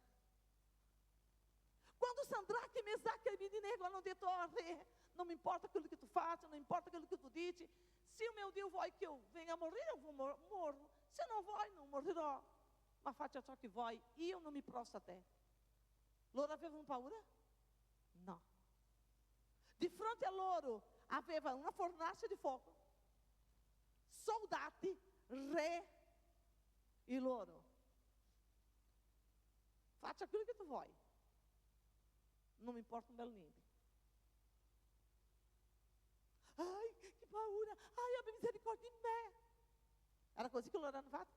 Quando Sandraque, Mesaque e Abednego hanno detto, oh re, não me importa aquilo que tu faz, não importa aquilo que tu dici, se o meu Dio vuoi che eu venha a morrer, eu vou morro. Se não vuoi, não morrerò. Ma faccia ciò che vuoi, io non mi prostro a te. Loro avevano paura? No. Di fronte a loro aveva una fornace di fuoco, soldati, re e loro. Faccia aquilo que tu vuoi. Não me importa um belo niente. Ai, que paura. Ai, abbia misericórdia di me. Era così che loro hanno fatto?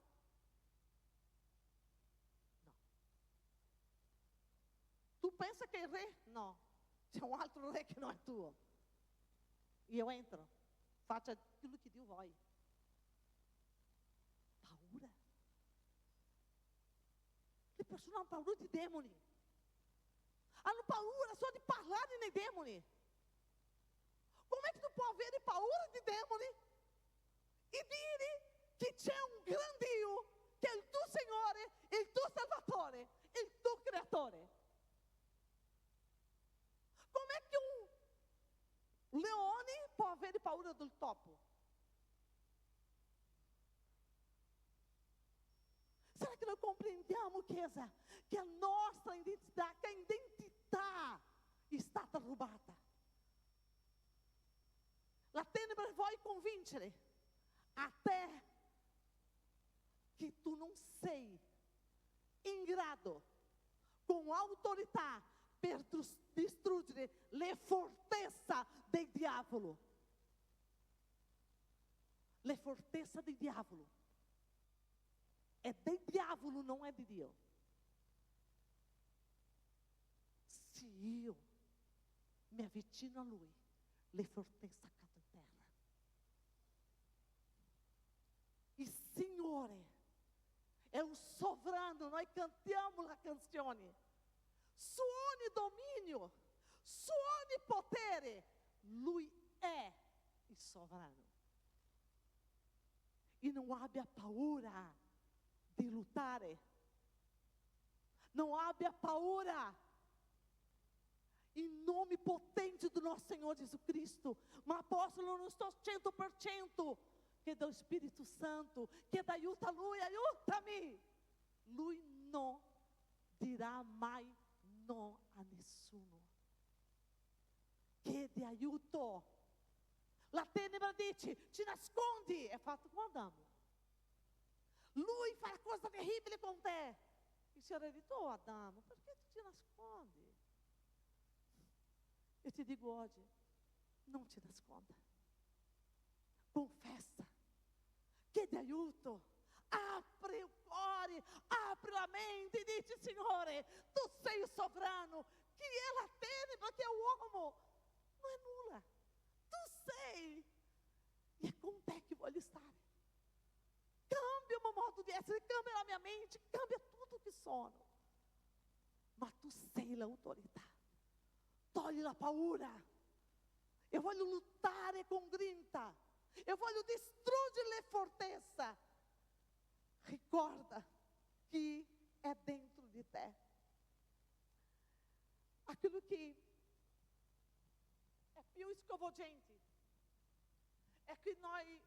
No. Tu pensa che è il re? No. C'è un altro re che non è tuo. Io entro. Faccia aquilo que Dio vuoi. Paura. Le persone hanno paura di demoni. Hanno paura só de parlare nei demoni. Como é que tu può avere paura di demoni e dire che c'è un gran Dio, che è il tuo Signore, il tuo Salvatore, il tuo Creatore? Como é que um leone può avere paura del topo? Será que nós compreendiamo, Chiesa, che a nostra identità, che a identità è stata rubata? La tenebra vuoi convincere a te che tu non sei in grado, con autorità, per distruggere le fortezze del diavolo. Le fortezze del diavolo. É del diavolo, não é de Dio. Se io mi avvicino a Lui, le fortezze cadono in terra. Il Signore è un sovrano, noi cantiamo la canzone. Su ogni dominio, su ogni potere, Lui è il sovrano. E non abbia paura di lutare. Non abbia paura. Em nome potente do nosso Senhor Jesus Cristo. Mas apóstolo, eu não estou 100%. Que do Espírito Santo, que da aiuta a Lui, aiuta-me. Lui não dirá mais não a nessuno. Chiedi aiuto. La tenebra dice, ti nascondi. È fatto com Adamo. Lui fa coisa terrível com te. E o Senhor ha detto, oh Adamo, perché tu ti nascondi? Eu te digo hoje, não te nasconda. Confessa. Chiedi aiuto. Apri o cuore, apri la mente e dici, Signore, tu sei il sovrano. Chi è la tenebra, chi è l'uomo? Non è nulla. Tu sei. E é com te que voglio stare. Cambia o meu modo de essere, cambia a minha mente, cambia tudo que sono. Ma tu sei l'autorità. Togli la paura. Eu voglio lutare con grinta. Eu voglio distruggere le fortezze. Ricorda que é dentro de te. Aquilo que é più sconvolgente é que nós,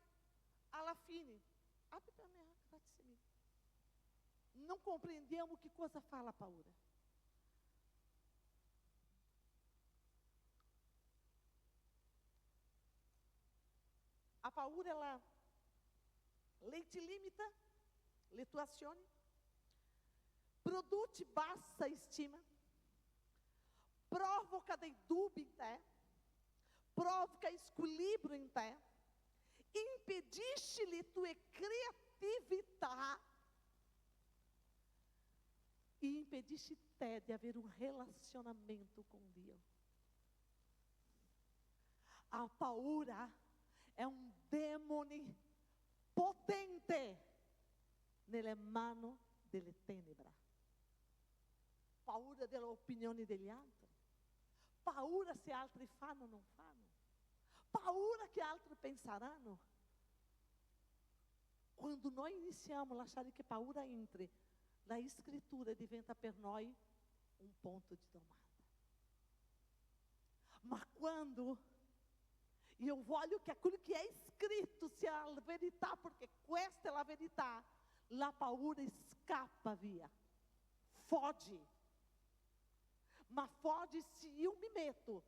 alla fine, não compreendemos que coisa fala a paura. A paura, ela ti limita, le tue azioni, produce bassa stima, provoca dei dubbi in te, provoca squilibrio in te, impedisce le tue criatività e impedisce te di avere un relacionamento com Dio. A paura è un demone potente nelle mani delle tenebre. paura delle opinioni degli altri, paura se altri fanno o non fanno, paura che altri penseranno. Quando noi iniziamo a lasciare che paura entri, la scrittura diventa per noi un ponto di domanda. Ma quando io voglio che aquilo che è scritto sia la verità, perché questa è la verità, la paura scappa via, foge. Ma foge se io mi metto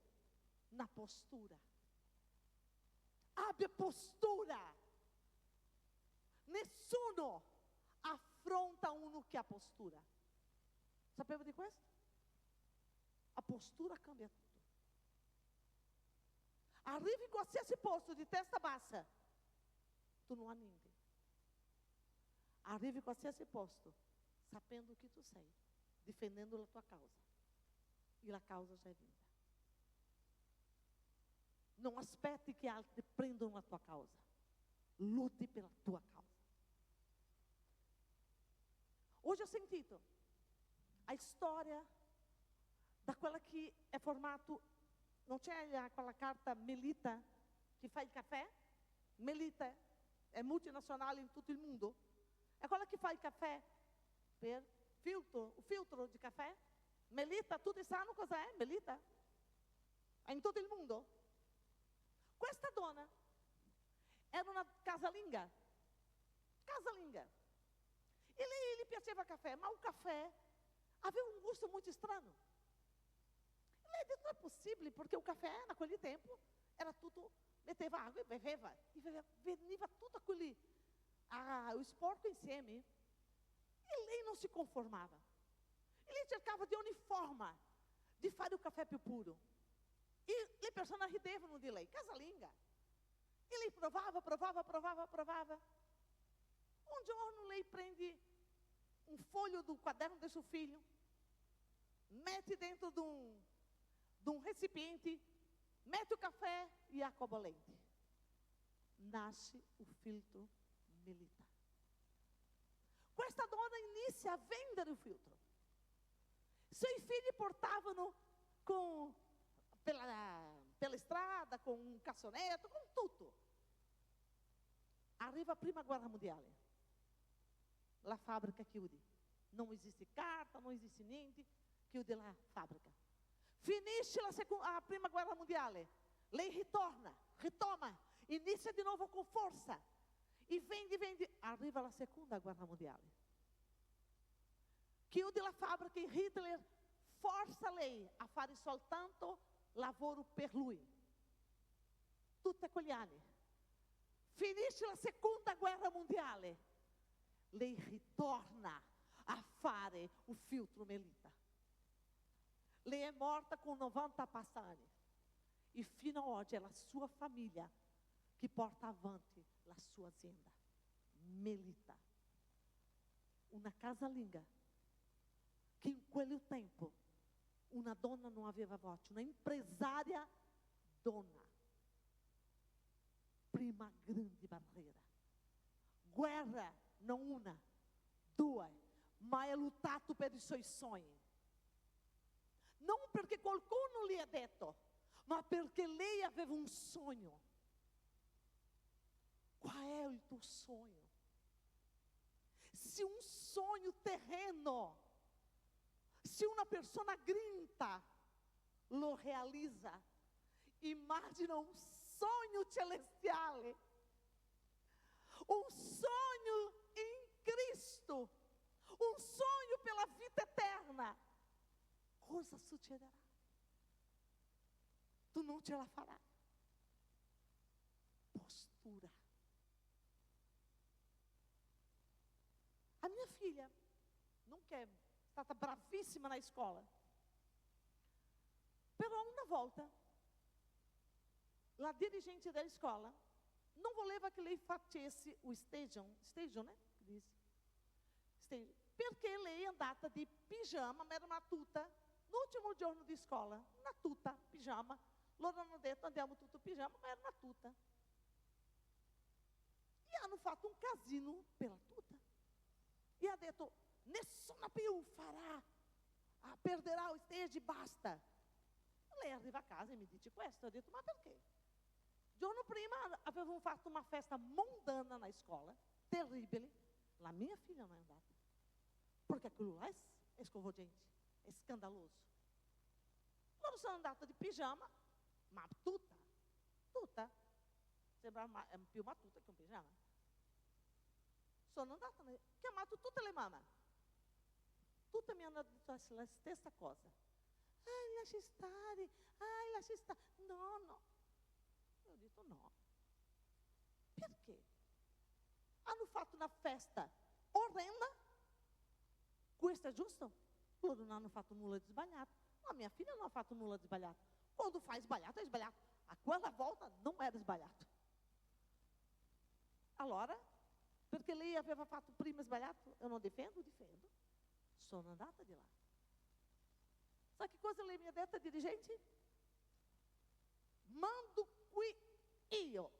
na postura. Abbia postura. Nessuno affronta uno che ha postura. Sapeva di questo? A postura cambia tutto. Arrivi in qualsiasi posto di testa bassa, tu non hai niente. Arrivi in qualsiasi posto, sapendo chi tu sei, difendendo la tua causa. E la causa já è vinta. Non aspetti che altri prendano la tua causa. Luti pela tua causa. Hoje ho sentito a storia daquela que é formato, não c'è quella carta Melita que faz café? Melita é multinacional em todo o mundo. É quella que faz café per filtro, o filtro de café. Melita, tutti sanno cosa è? Melita. È in tutto il mondo. Questa donna era una casalinga. Casalinga. E lhe piaceva café, mas o café aveva um gosto muito estranho. Ele disse, não é possível, porque o café, naquele tempo, era tudo, metteva água e beveva. E veniva tudo aquele, o esporco insieme. E lei não se conformava. Ele cercava de ogni forma di fare o caffè più puro. E le persone ridevano di lei, casalinga. E lei provava. Um giorno lei prende um folho do caderno do seu filho, mete dentro de um recipiente, mete o café e a água bolente. Nasce o filtro Melita. Questa donna inizia a vendere o filtro. Suoi figli portavano pela estrada, com um cassonetto, com tutto. Arriva a Prima Guerra Mondiale. La fábrica chiude. Não existe carta, não existe niente. Chiude la fábrica. Finisce a Prima Guerra Mondiale. Lei retoma, inicia de novo com força. E vende. Arriva a Segunda Guerra Mondiale. Chiude la fábrica e Hitler força lei a fare soltanto lavoro per lui. Tutte quegli anni. Finisce la Seconda Guerra Mondiale. Lei ritorna a fare o filtro Melita. Lei è morta com 90 passani. E fino a oggi è la sua famiglia che porta avanti la sua azienda. Melita. Una casalinga che in quel tempo una donna non aveva voce, una impresaria donna. Prima grande barriera. Guerra, não una, due, ma è lottato per i suoi sogni. Non perché qualcuno gli ha detto, ma perché lei aveva un sogno. Qual è il tuo sogno? Se um sonho terreno, se uma pessoa grinta lo realiza, imagina um sonho celestial, um sonho em Cristo, um sonho pela vida eterna. Cosa succederà? Tu não ce la farà. Postura. A minha filha, nunca é stata bravissima na escola. Però una volta, la dirigente da escola non voleva che lei facesse o station, né? Diz. Perché lei è andata di pigiama, ma era una tuta, l'ultimo giorno di scuola, una tuta, pigiama. Loro hanno detto andiamo tutto pigiama, ma era una tuta. E hanno fatto un casino per la tuta. E ha detto, nessuna più farà perderà o stage, basta. Lei arriva a casa e mi dice questo. Ho detto, ma perché? Giorno prima avevamo fatto una festa mondana na escola, terribile. La mia filha não é andata. Porque aquilo lá é sconvolgente, é scandaloso. Loro sono andata di pigiama, ma tutta. Sembra più uma tuta che un pigiama. Sono andata, chiamato tutte le mamme. Tutte mi hanno detto la stessa cosa. Lasci stare, lasci stare. No. Eu ho detto no. Perché? Hanno fatto una festa orrenda. Questo è giusto? Loro non hanno fatto nulla di sbagliato. La mia figlia non ha fatto nulla di sbagliato. Quando fai sbagliato, è sbagliato. A quella volta non era sbagliato. Allora, perché lei aveva fatto prima sbagliato, eu non difendo. Sono andata di là. Sabe che cosa lei mi ha detto, dirigente? Mando qui io.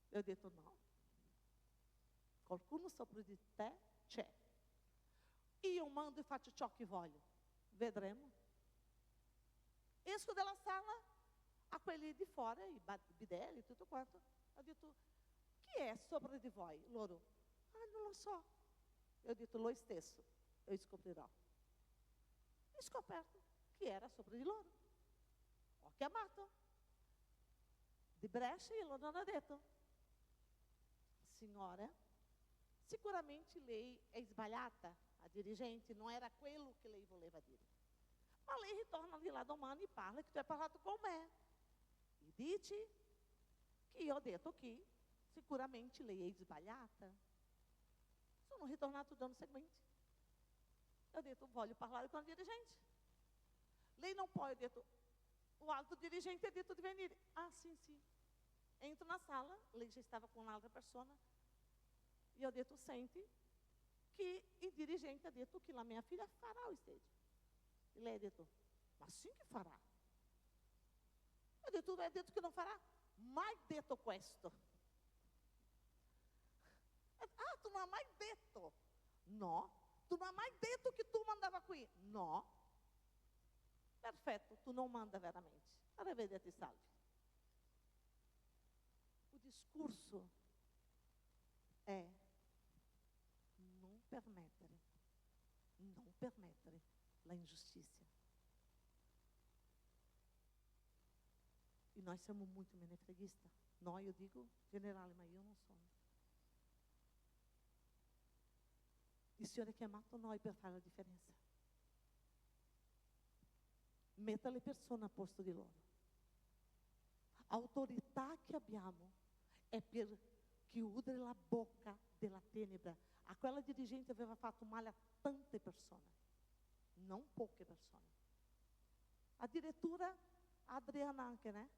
Eu ho detto no. Qualcuno sopra di te c'è. Io mando e faccio ciò che voglio. Vedremo. Esco dalla sala, a quelli di fuori, i bidelli e tutto quanto. Ho detto, chi è sopra di voi? Loro, non lo so. Eu ho detto, lo stesso, eu scoprirò. E scoperto chi era sopra di loro. Ho chiamato. Di Brescia e loro hanno detto, signora, sicuramente lei è sbagliata, a dirigente, non era quello che lei voleva dire. Ma lei ritorna di là domani e parla che tu hai parlato con me. E dici che io ho detto che sicuramente lei è sbagliata. Sono ritornato l'anno seguente. Eu ho detto, voglio parlare con il dirigente. Lei non può, eu ho detto, o alto dirigente ha detto di venire. Ah, sì. Entro na sala, lei já estava com un'altra persona. E eu ho detto, senti, che il dirigente ha detto che la mia figlia farà o stage. E lei ha detto, ma sì che farà. Eu ho detto, tu hai detto che non farà? Mai detto questo. Ah, tu non hai mai detto? No. Tu non hai mai detto che tu mandava qui? No. Perfetto, tu non manda veramente. Arrivederci, salve. O discurso è non permettere la ingiustizia. E nós siamo muito menefreguistas. Nós, eu digo generale, ma io non sono. Il Signore ha chiamato noi per fare la differenza. Metta le persone a posto di loro. Autorità che abbiamo è per chiudere la bocca della tenebra. A quella dirigente aveva fatto male a tante persone, non poche persone. Addirittura a Adriana anche, né?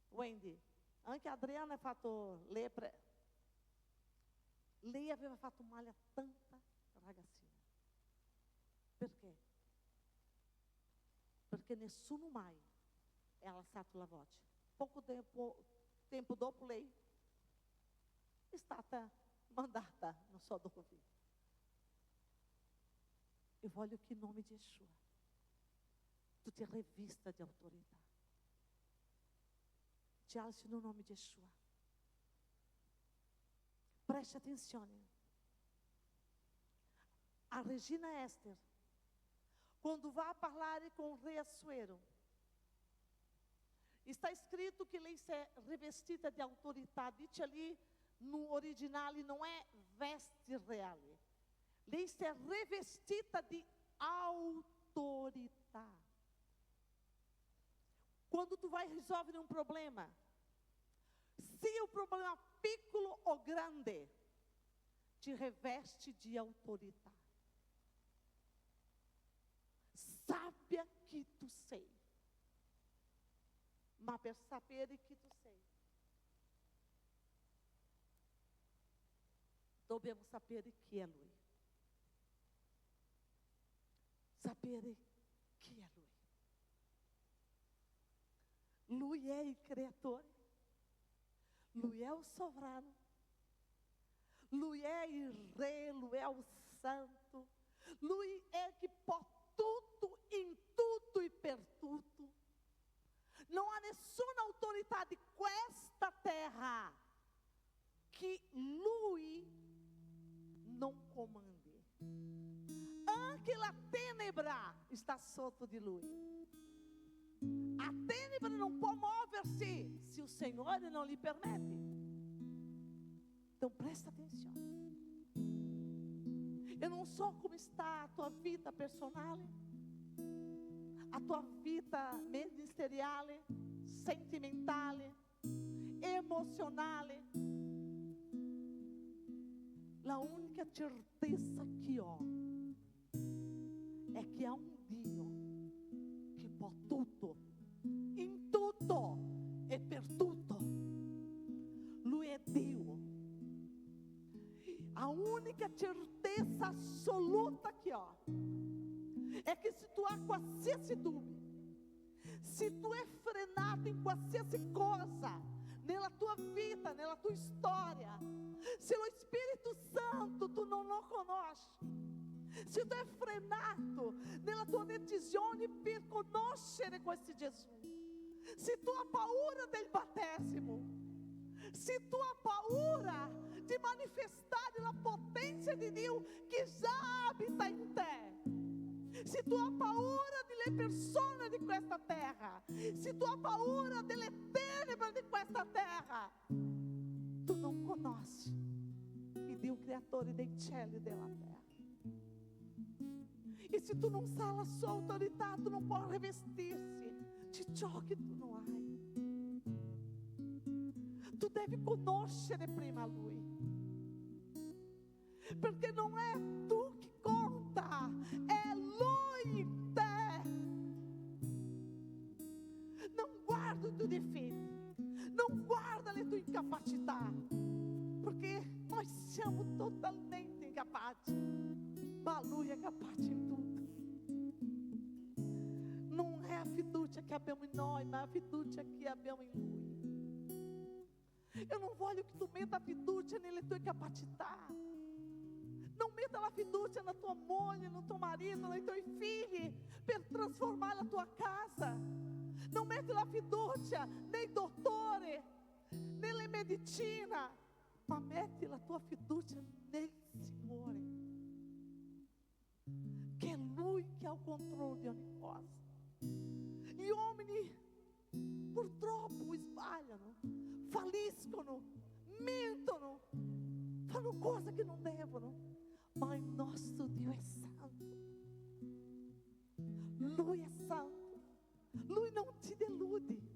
Wendy, anche Adriana ha fatto lepre. Lei aveva fatto male a tanta ragazzina. Perché? Perché nessuno mai ha alzato la voce. Poco tempo dopo lei è stata mandata, non so dove. Eu voglio che in nome di Yeshua tu ti rivista di autorità. Ti alzi no nome di Yeshua. Preste attenzione. A Regina Esther, quando vai a parlare com o rei Assuero, está escrito que lei é revestida de autoridade. Diz ali no original, não é veste real. Lei é revestida de autoridade. Quando tu vai resolver um problema, se o problema é piccolo ou grande, te reveste de autoridade. Sabbia que tu sei. Ma per sapere che tu sei, dobbiamo sapere chi è Lui. Sapere chi è Lui. Lui è il creatore. Lui è il sovrano. Lui è il re, Lui è il santo. Lui é que pode tudo, em tudo e per tudo. Não há nenhuma autoridade questa terra que Lui não comande. Anche la tenebra está sotto di Lui. A tenebra não pode mover-se se o Senhor não lhe permite. Então presta atenção. Eu não sei como está a tua vida personal, a tua vida ministerial, sentimental, emocional. A única certeza que há é que há dia que pode tudo, em tudo e per tudo. Lui é Deus. A única certeza absoluta que há é que se tu há qualsiasi dúvida, se tu é frenado em qualsiasi coisa, nella tua vida, nella tua história, se o Espírito Santo tu não o conosce, se tu é frenado nella tua decisione per conoscere questo Gesù, se tu ha paura del battesimo, se tu ha paura de manifestar a potência de Deus que já habita em te, se tu ha paura delle persone di questa terra, se tu ha paura delle tenebre di questa terra, tu não conosce il Dio creatore dei cieli e della terra. E se tu não sabe a sua autoridade, tu não pode revestir-se de ciò che tu não hai. Tu deve conoscere prima Lui, perché non è tu che conta, è Lui in te. Non guarda i tuoi difetti, non guarda le tue incapacità, perché noi siamo totalmente incapaci, ma Lui è capace in tutto. Non è a fiducia che abbiamo in noi, ma a fiducia che abbiamo in Lui. Eu não voglio que tu meta a fiducia nelle tue capacità. Não meta a fiducia na tua moglie, no tuo marito, nei tuoi figli, per trasformare la tua casa. Não meta a fiducia nei dottori, nelle medicina, ma metti la tua fiducia nel Signore, che è Lui che ha il controllo di ogni cosa. Gli uomini purtroppo sbagliano, falliscono, mentono, fanno cose che non devono, ma il nostro Dio è santo. Lui è santo. Lui non ti delude.